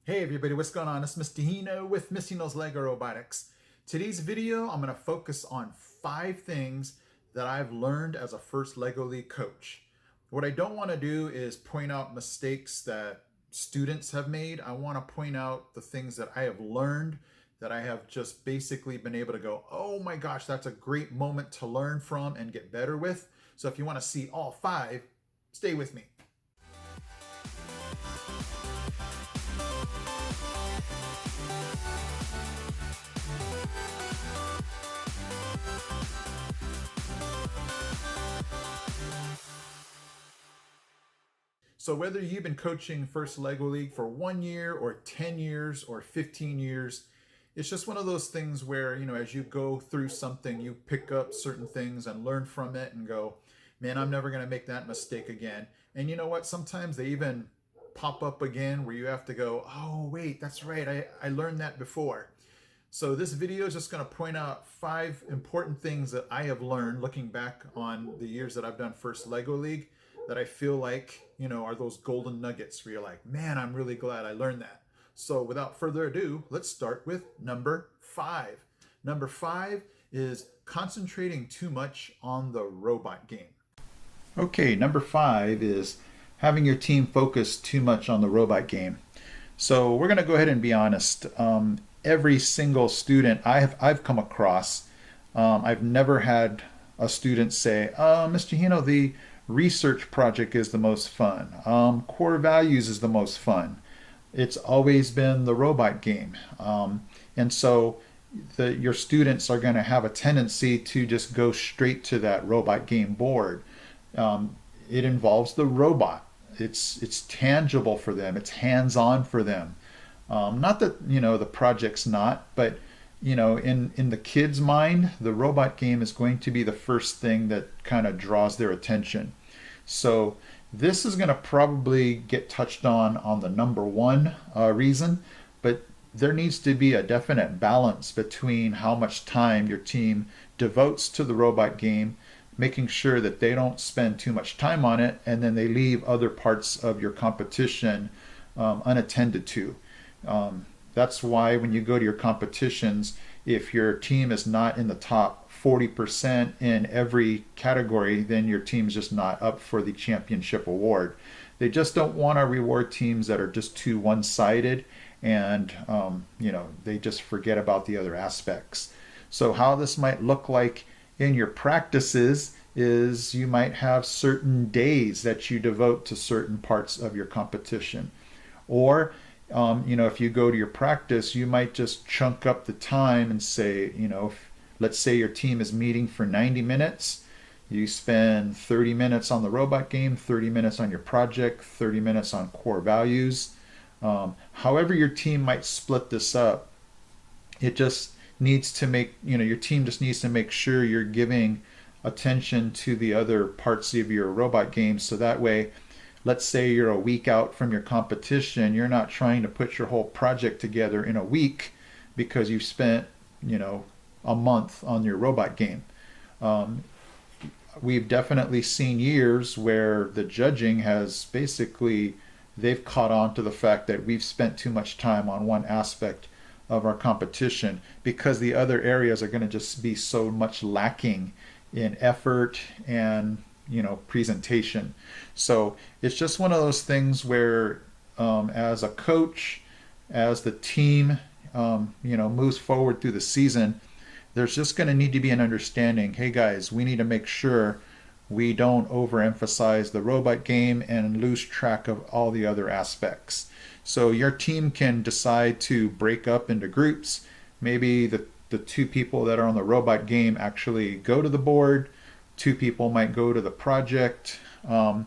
Hey everybody, what's going on? It's Mr. Hino with Mr. Hino's Lego Robotics. Today's video, I'm going to focus on 5 things that I've learned as a first Lego League coach. What I don't want to do is point out mistakes that students have made. I want to point out the things that I have learned that I have just basically been able to go, oh my gosh, that's a great moment to learn from and get better with. So if you want to see all 5, stay with me. So whether you've been coaching First Lego League for 1 year or 10 years or 15 years, it's just one of those things where, as you go through something, you pick up certain things and learn from it and go, man, I'm never going to make that mistake again. And you know what? Sometimes they even pop up again where you have to go, oh, wait, that's right. I learned that before. So this video is just going to point out 5 important things that I have learned looking back on the years that I've done First Lego League that I feel like, are those golden nuggets where you're like, man, I'm really glad I learned that. So without further ado, let's start with number 5. Number 5 is concentrating too much on the robot game. Okay, number 5 is having your team focus too much on the robot game. So we're going to go ahead and be honest. Every single student I've come across, I've never had a student say, Mr. Hino, the research project is the most fun. Core values is the most fun. It's always been the robot game. And so your students are going to have a tendency to just go straight to that robot game board. It involves the robot. It's tangible for them. It's hands-on for them. Not that, the project's not, but in the kids' mind, the robot game is going to be the first thing that kind of draws their attention. So this is going to probably get touched on the number 1 reason, but there needs to be a definite balance between how much time your team devotes to the robot game, making sure that they don't spend too much time on it, and then they leave other parts of your competition unattended to. That's why when you go to your competitions, if your team is not in the top 40% in every category, then your team's just not up for the championship award. They just don't want to reward teams that are just too one-sided and, they just forget about the other aspects. So how this might look like in your practices is you might have certain days that you devote to certain parts of your competition. Or if you go to your practice, you might just chunk up the time and say, let's say your team is meeting for 90 minutes. You spend 30 minutes on the robot game, 30 minutes on your project, 30 minutes on core values. However your team might split this up, it just needs to make, your team just needs to make sure you're giving attention to the other parts of your robot game, so that way, let's say you're a week out from your competition, you're not trying to put your whole project together in a week because you've spent, a month on your robot game. We've definitely seen years where the judging has basically, they've caught on to the fact that we've spent too much time on one aspect of our competition because the other areas are going to just be so much lacking in effort and presentation. So it's just one of those things where as a coach, as the team moves forward through the season, there's just going to need to be an understanding, hey guys, we need to make sure we don't overemphasize the robot game and lose track of all the other aspects. So your team can decide to break up into groups. Maybe the 2 people that are on the robot game actually go to the board, 2 people might go to the project, and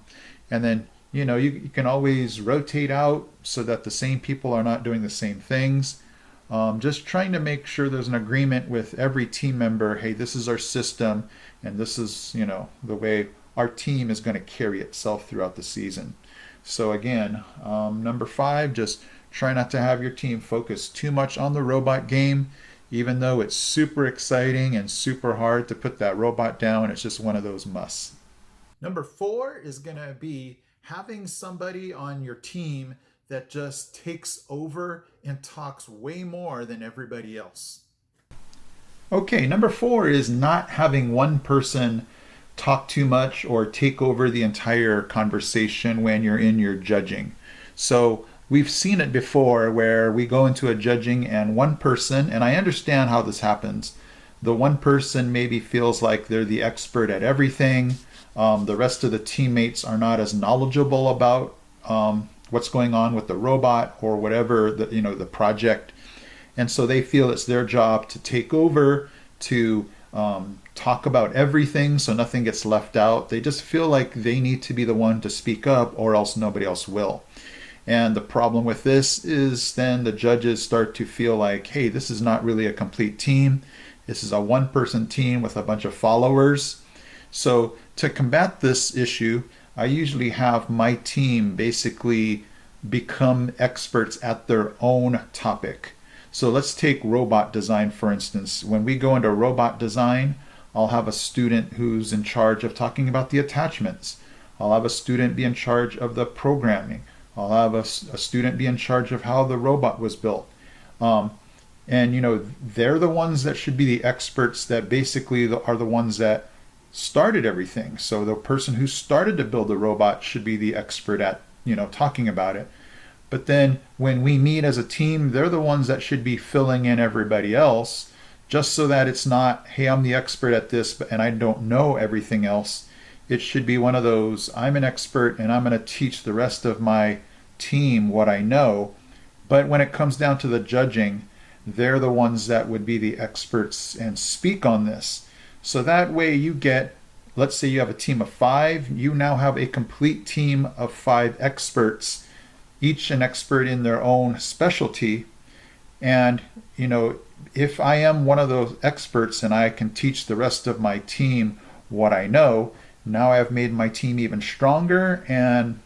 then you can always rotate out so that the same people are not doing the same things. Just trying to make sure there's an agreement with every team member, hey, this is our system and this is the way our team is going to carry itself throughout the season. So again, number 5, just try not to have your team focus too much on the robot game. Even though it's super exciting and super hard to put that robot down, it's just one of those musts. Number 4 is going to be having somebody on your team that just takes over and talks way more than everybody else. Okay, number 4 is not having one person talk too much or take over the entire conversation when you're in your judging. So we've seen it before where we go into a judging and one person, and I understand how this happens, the one person maybe feels like they're the expert at everything. The rest of the teammates are not as knowledgeable about what's going on with the robot or whatever the project, and so they feel it's their job to take over, to talk about everything so nothing gets left out. They just feel like they need to be the one to speak up or else nobody else will. And the problem with this is then the judges start to feel like, hey, this is not really a complete team. This is a one-person team with a bunch of followers. So to combat this issue, I usually have my team basically become experts at their own topic. So let's take robot design, for instance. When we go into robot design, I'll have a student who's in charge of talking about the attachments. I'll have a student be in charge of the programming. I'll have a student be in charge of how the robot was built. And they're the ones that should be the experts that basically are the ones that started everything. So the person who started to build the robot should be the expert at talking about it. But then when we meet as a team, they're the ones that should be filling in everybody else, just so that it's not, hey, I'm the expert at this and I don't know everything else. It should be one of those, I'm an expert and I'm going to teach the rest of my team what I know. But when it comes down to the judging, they're the ones that would be the experts and speak on this. So that way you get, let's say you have a team of 5, you now have a complete team of 5 experts, each an expert in their own specialty. And if I am one of those experts and I can teach the rest of my team what I know, now I've made my team even stronger. And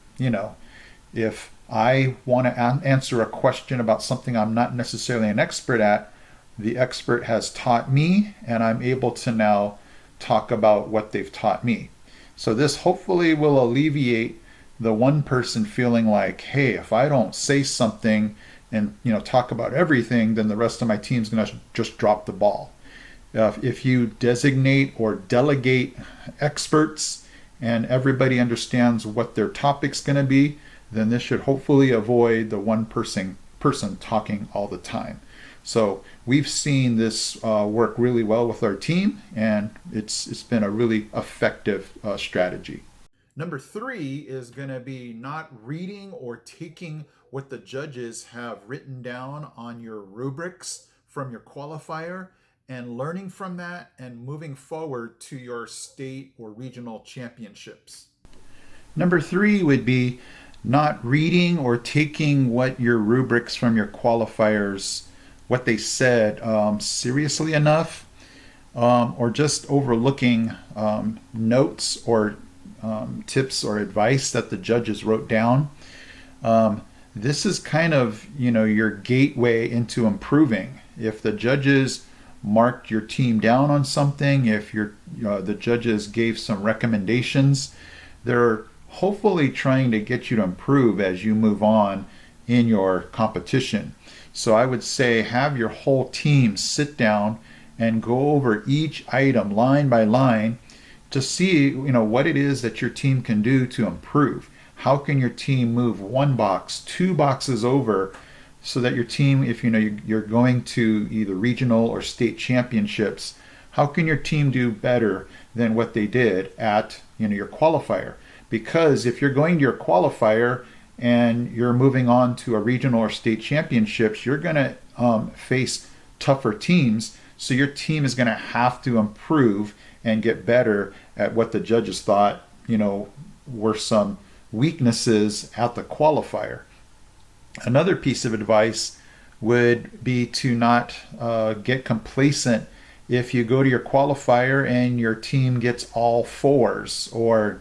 if I want to answer a question about something I'm not necessarily an expert at, the expert has taught me and I'm able to now talk about what they've taught me. So this hopefully will alleviate the one person feeling like, hey, if I don't say something and talk about everything, then the rest of my team's going to just drop the ball. If you designate or delegate experts and everybody understands what their topic's going to be, then this should hopefully avoid the one person talking all the time. So we've seen this work really well with our team, and it's been a really effective strategy. Number 3 is going to be not reading or taking what the judges have written down on your rubrics from your qualifier and learning from that and moving forward to your state or regional championships. Number 3 would be not reading or taking what your rubrics from your qualifiers, what they said, seriously enough, or just overlooking notes or tips or advice that the judges wrote down. This is kind of your gateway into improving. If the judges marked your team down on something, if the judges gave some recommendations, they're hopefully trying to get you to improve as you move on in your competition. So I would say have your whole team sit down and go over each item line by line to see what it is that your team can do to improve. How can your team move 1 box, 2 boxes over, so that your team, if you're going to either regional or state championships, how can your team do better than what they did at your qualifier? Because if you're going to your qualifier and you're moving on to a regional or state championships, you're going to face tougher teams. So your team is going to have to improve and get better at what the judges thought were some weaknesses at the qualifier. Another piece of advice would be to not get complacent if you go to your qualifier and your team gets all 4s or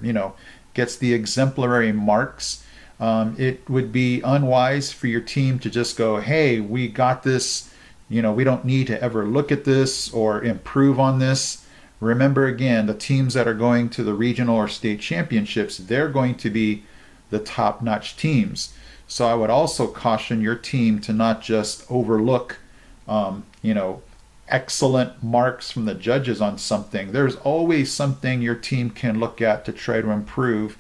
gets the exemplary marks. It would be unwise for your team to just go, hey, we got this, we don't need to ever look at this or improve on this. Remember, again, the teams that are going to the regional or state championships, they're going to be the top-notch teams. So I would also caution your team to not just overlook, you know, excellent marks from the judges on something. There's always something your team can look at to try to improve,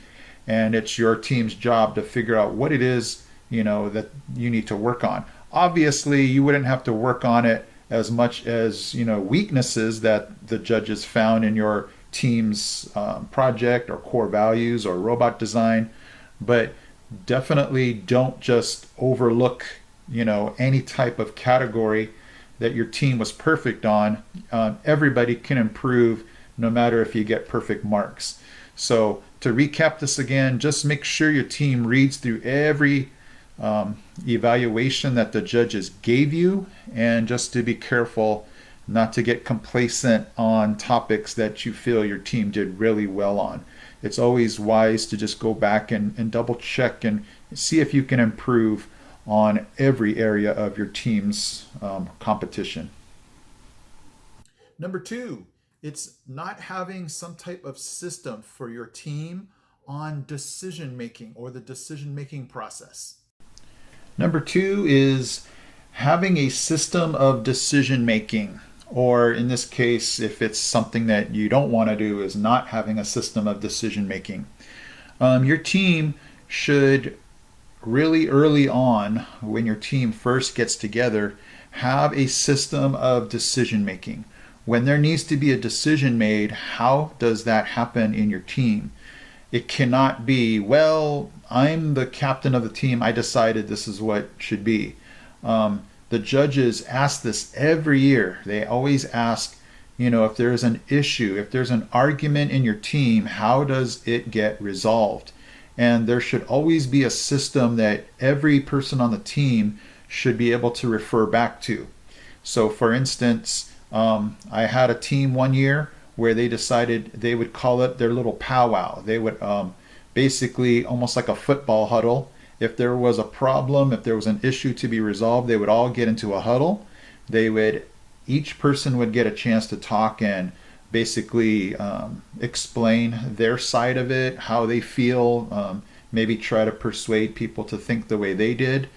and it's your team's job to figure out what it is, you know, that you need to work on. Obviously, you wouldn't have to work on it as much as, you know, weaknesses that the judges found in your team's project or core values or robot design, but definitely don't just overlook, you know, any type of category that your team was perfect on. Everybody can improve no matter if you get perfect marks. So to recap this again, just make sure your team reads through every evaluation that the judges gave you, and just to be careful not to get complacent on topics that you feel your team did really well on. It's always wise to just go back and double check and see if you can improve on every area of your team's competition. Number two, it's not having some type of system for your team on decision making or the decision making process. Number two is having a system of decision making, or in this case, if it's something that you don't want to do, is not having a system of decision making. Your team should really early on, when your team first gets together, have a system of decision making. When there needs to be a decision made, how does that happen in your team? It cannot be, well, I'm the captain of the team, I decided this is what should be. The judges ask this every year. They always ask, you know, if there's an issue, if there's an argument in your team, how does it get resolved? And there should always be a system that every person on the team should be able to refer back to. So for instance, I had a team one year where they decided they would call it their little powwow. They would basically, almost like a football huddle, if there was a problem, if there was an issue to be resolved, they would all get into a huddle. Each person would get a chance to talk and basically explain their side of it, how they feel, maybe try to persuade people to think the way they did.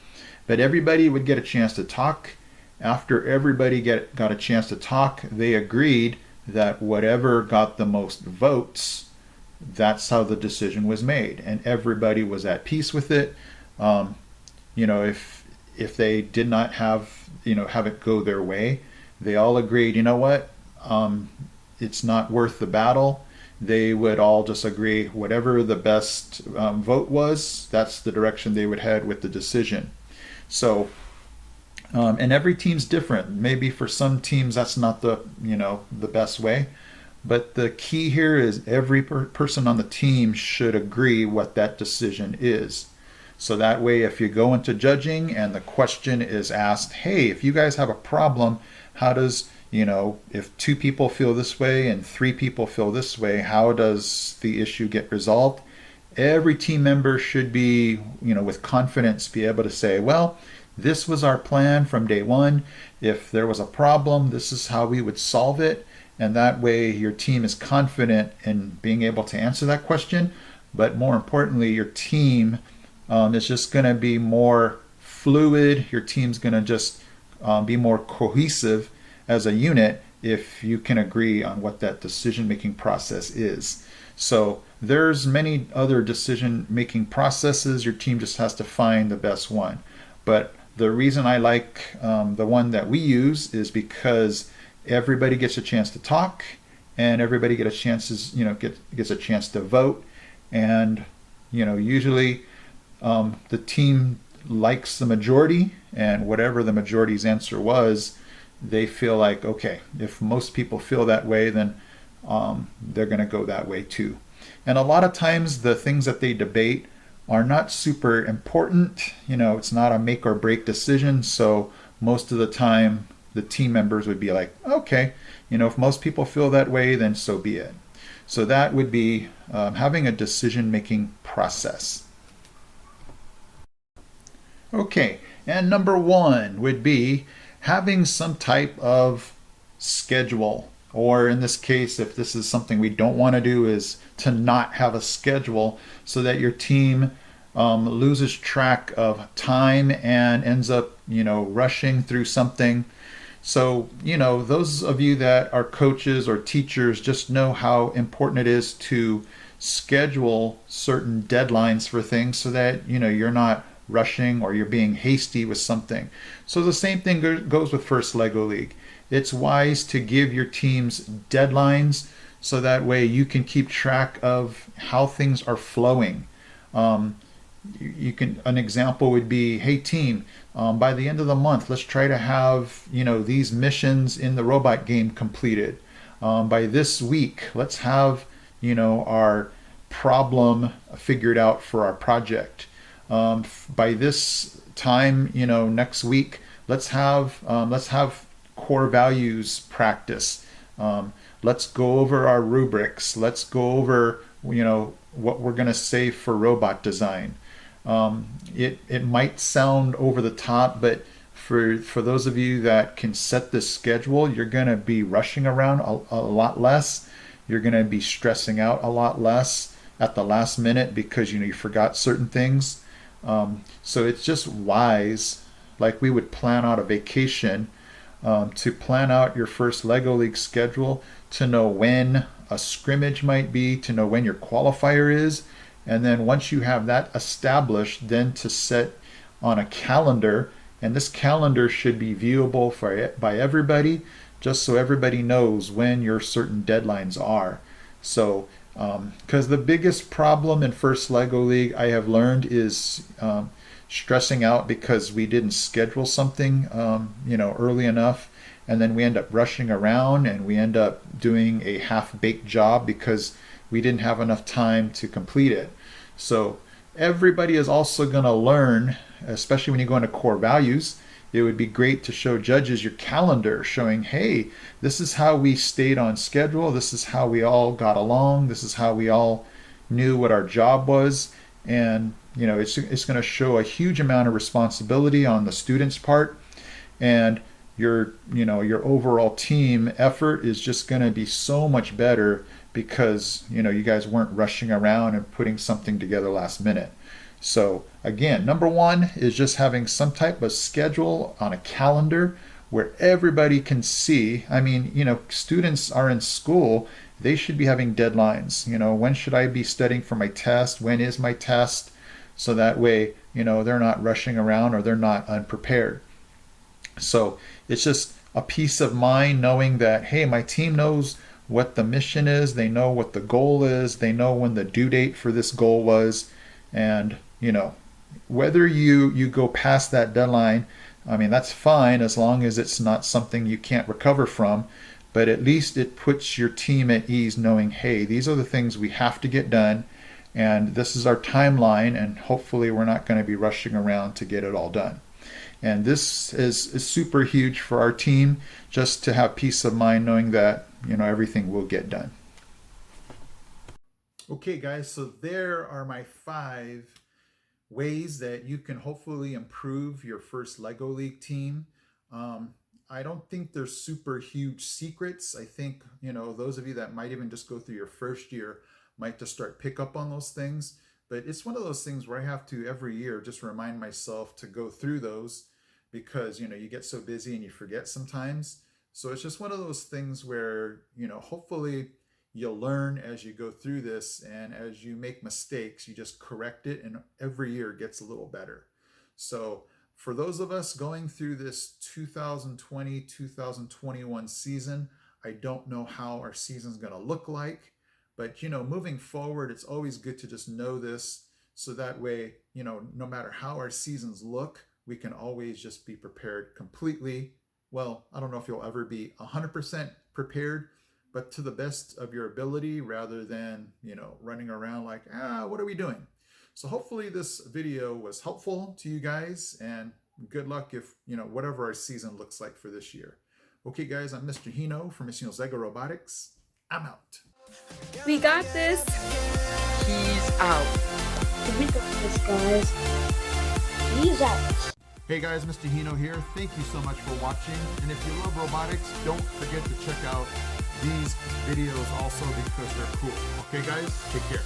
But everybody would get a chance to talk. After everybody got a chance to talk, they agreed that whatever got the most votes, that's how the decision was made, and everybody was at peace with it. You know, if they did not have it go their way, they all agreed, you know what, it's not worth the battle. They would all just agree whatever the best vote was, that's the direction they would head with the decision. So and every team's different. Maybe for some teams that's not the best way, but the key here is every person on the team should agree what that decision is. So that way, if you go into judging and the question is asked, hey, if you guys have a problem, how does, if 2 people feel this way and 3 people feel this way, how does the issue get resolved? Every team member should be, with confidence, be able to say, well, this was our plan from day one. If there was a problem, this is how we would solve it. And that way your team is confident in being able to answer that question. But more importantly, your team is just going to be more fluid. Your team's going to just be more cohesive as a unit if you can agree on what that decision-making process is. So there's many other decision-making processes. Your team just has to find the best one. But the reason I like the one that we use is because everybody gets a chance to talk, and everybody gets a chance to vote, and usually the team likes the majority, and whatever the majority's answer was, they feel like, okay, if most people feel that way, then they're going to go that way too. And a lot of times the things that they debate are not super important. It's not a make or break decision. So most of the time the team members would be like, okay, if most people feel that way, then so be it. So that would be having a decision-making process. Okay, and number 1 would be having some type of schedule. Or in this case, if this is something we don't want to do, is to not have a schedule so that your team loses track of time and ends up, rushing through something. So, those of you that are coaches or teachers just know how important it is to schedule certain deadlines for things so that, you're not rushing or you're being hasty with something. So the same thing goes with First Lego League. It's wise to give your teams deadlines so that way you can keep track of how things are flowing. An example would be, hey team, by the end of the month, let's try to have, these missions in the robot game completed. By this week, let's have, our problem figured out for our project. By this time, next week, let's have core values practice. Let's go over our rubrics. Let's go over, what we're going to say for robot design. It might sound over the top, but for those of you that can set this schedule, you're going to be rushing around a lot less. You're going to be stressing out a lot less at the last minute because you forgot certain things. So it's just wise, like we would plan out a vacation, to plan out your First Lego League schedule, to know when a scrimmage might be, to know when your qualifier is, and then once you have that established, then to set on a calendar, and this calendar should be viewable by everybody, just so everybody knows when your certain deadlines are. So because the biggest problem in First Lego League I have learned is stressing out because we didn't schedule something early enough, and then we end up rushing around and we end up doing a half-baked job because we didn't have enough time to complete it. So everybody is also going to learn, especially when you go into core values. It would be great to show judges your calendar showing, hey, this is how we stayed on schedule, this is how we all got along, this is how we all knew what our job was. And it's going to show a huge amount of responsibility on the student's part, and your overall team effort is just going to be so much better because you guys weren't rushing around and putting something together last minute. So again, number one is just having some type of schedule on a calendar where everybody can see. I mean, students are in school, they should be having deadlines. When should I be studying for my test? When is my test? So that way, they're not rushing around or they're not unprepared. So it's just a peace of mind knowing that, hey, my team knows what the mission is, they know what the goal is, they know when the due date for this goal was, and whether you go past that deadline, I mean, that's fine as long as it's not something you can't recover from, but at least it puts your team at ease knowing, hey, these are the things we have to get done, and this is our timeline, and hopefully we're not going to be rushing around to get it all done. And this is super huge for our team, just to have peace of mind knowing that everything will get done. Okay guys, so there are my 5 ways that you can hopefully improve your First Lego League team. I don't think there's super huge secrets. I think those of you that might even just go through your first year might just start pick up on those things. But it's one of those things where I have to every year just remind myself to go through those because you get so busy and you forget sometimes. So it's just one of those things where hopefully you'll learn as you go through this, and as you make mistakes, you just correct it, and every year gets a little better. So for those of us going through this 2020-2021 season, I don't know how our season's going to look like, but moving forward, it's always good to just know this, so that way, no matter how our seasons look, we can always just be prepared completely. Well, I don't know if you'll ever be 100% prepared, but to the best of your ability, rather than, running around like, what are we doing? So hopefully this video was helpful to you guys, and good luck if, whatever our season looks like for this year. Okay guys, I'm Mr. Hino from Mr. Hino's Lego Robotics. I'm out. We got this. He's out. We got this, guys. He's out. Hey guys, Mr. Hino here. Thank you so much for watching. And if you love robotics, don't forget to check out these videos also because they're cool. Okay guys, take care.